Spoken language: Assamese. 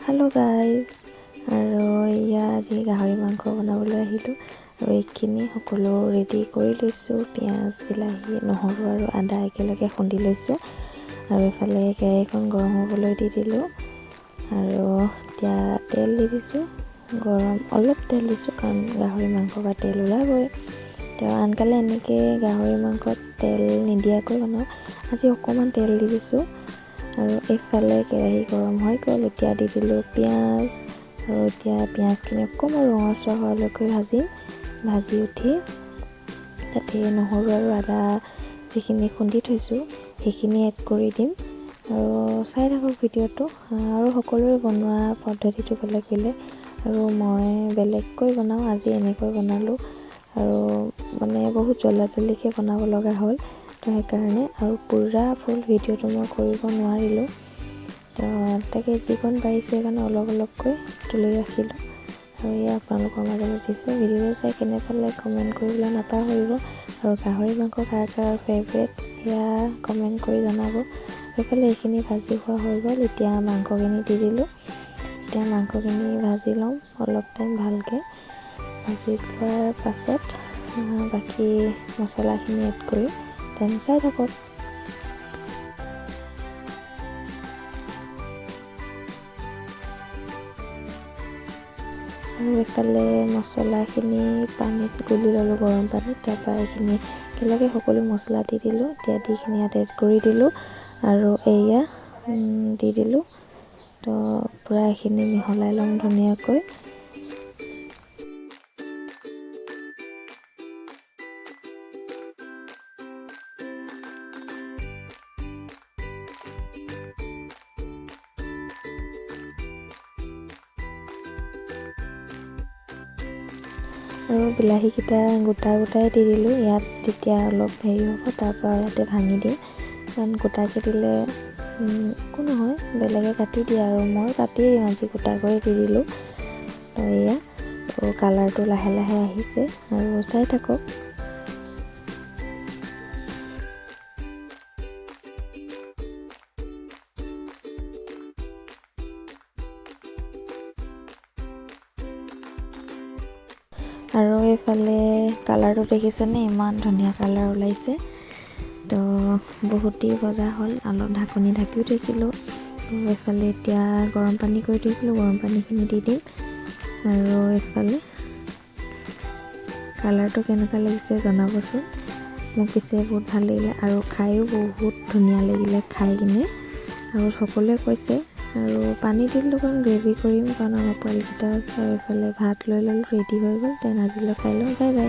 हेलो गाइज আৰু ইয়া আজি গাহৰি মাংস বনাবলৈ আহিলোঁ আৰু এইখিনি সকলো ৰেডি কৰি লৈছোঁ। পিঁয়াজ বিলাহী নহৰু আৰু আদা একেলগে খুন্দি লৈছোঁ আৰু এফালে কেৰাহীখন গৰম হ'বলৈ দি দিলোঁ আৰু এতিয়া তেল দি দিছোঁ। অলপ তেল দিছোঁ কাৰণ গাহৰি মাংসৰ পৰা তেল ওলাবই। তেওঁ আনকালে এনেকৈ গাহৰি মাংসত তেল নিদিয়াকৈ বনাওঁ, আজি অকণমান তেল দি দিছোঁ আৰু এইফালে কেৰাহী গৰম হৈ গ'ল। এতিয়া দি দিলোঁ পিঁয়াজ আৰু এতিয়া পিঁয়াজখিনি অকণমান ৰঙচুৱা হোৱালৈকে ভাজি উঠি তাতে নহৰু আৰু আদা যিখিনি খুন্দি থৈছোঁ সেইখিনি এড কৰি দিম আৰু চাই থাকক ভিডিঅ'টো। আৰু সকলোৰে বনোৱা পদ্ধতিটো বেলেগ বেলেগ আৰু মই বেলেগকৈ বনাওঁ, আজি এনেকৈ বনালোঁ আৰু মানে বহুত জল্দিকৈ বনাব লগা হ'ল, তো সেইকাৰণে আৰু পুৰা ফুল ভিডিঅ'টো মই কৰিব নোৱাৰিলোঁ। তো তাকে যিকণ পাৰিছোঁ সেইকাৰণে অলপকৈ তুলি ৰাখিলোঁ আৰু এয়া আপোনালোকৰ মাজত দিছোঁ। ভিডিঅ'টো চাই কেনে পালে কমেণ্ট কৰিবলৈ নাপাহৰিব আৰু গাহৰি মাংস কাৰ ফেভৰেট সেয়া কমেণ্ট কৰি জনাব। সেইফালে এইখিনি ভাজি খোৱা হৈ গ'ল। এতিয়া মাংসখিনি দি দিলোঁ। এতিয়া মাংসখিনি ভাজি ল'ম অলপ টাইম ভালকৈ। ভাজি লোৱাৰ পাছত বাকী মছলাখিনি এড কৰি দেন চাই থাকক। আৰু এইফালে মছলাখিনি পানীত গুলি ল'লোঁ, গৰম পানীত। তাৰপৰা এইখিনি একেলগে সকলো মছলা দি দিলোঁ। এতিয়া দিখিনি ইয়াত এড কৰি দিলোঁ আৰু এয়া দি দিলোঁ। তো পূৰা এইখিনি মিহলাই ল'ম ধুনীয়াকৈ। আৰু বিলাহীকেইটা গোটাই দি দিলোঁ। ইয়াত তেতিয়া অলপ হেৰি হ'ব, তাৰপৰা ইয়াতে ভাঙি দিম কাৰণ গোটাকৈ দিলে একো নহয়, বেলেগে কাটি দিয়ে আৰু মই কাটিয়ে দিওঁ, আজি গোটাকৈ দি দিলোঁ। তো এয়া আৰু কালাৰটো লাহে লাহে আহিছে আৰু চাই থাকক। আৰু এইফালে কালাৰটো দেখিছেনে, ইমান ধুনীয়া কালাৰ ওলাইছে। তো বহুতেই ভজা হ'ল, অলপ ঢাকনি ঢাকিও থৈছিলোঁ। এইফালে এতিয়া গৰম পানী কৰি থৈছিলোঁ, গৰম পানীখিনি দি দিম আৰু এইফালে কালাৰটো কেনেকুৱা লাগিছে জনাবচোন। মোক পিছে বহুত ভাল লাগিলে আৰু খায়ো বহুত ধুনীয়া লাগিলে খাই কিনে আৰু সকলোৱে কৈছে। আৰু পানী দিলোঁ কাৰণ গ্ৰেভি কৰিম, কাৰণ আমাৰ পোৱালিকেইটা আছে। আৰু এইফালে ভাত লৈ ল'লোঁ, ৰেডি হৈ গ'ল। দেন আজিলৈ খাই লওঁ, বাই বাই।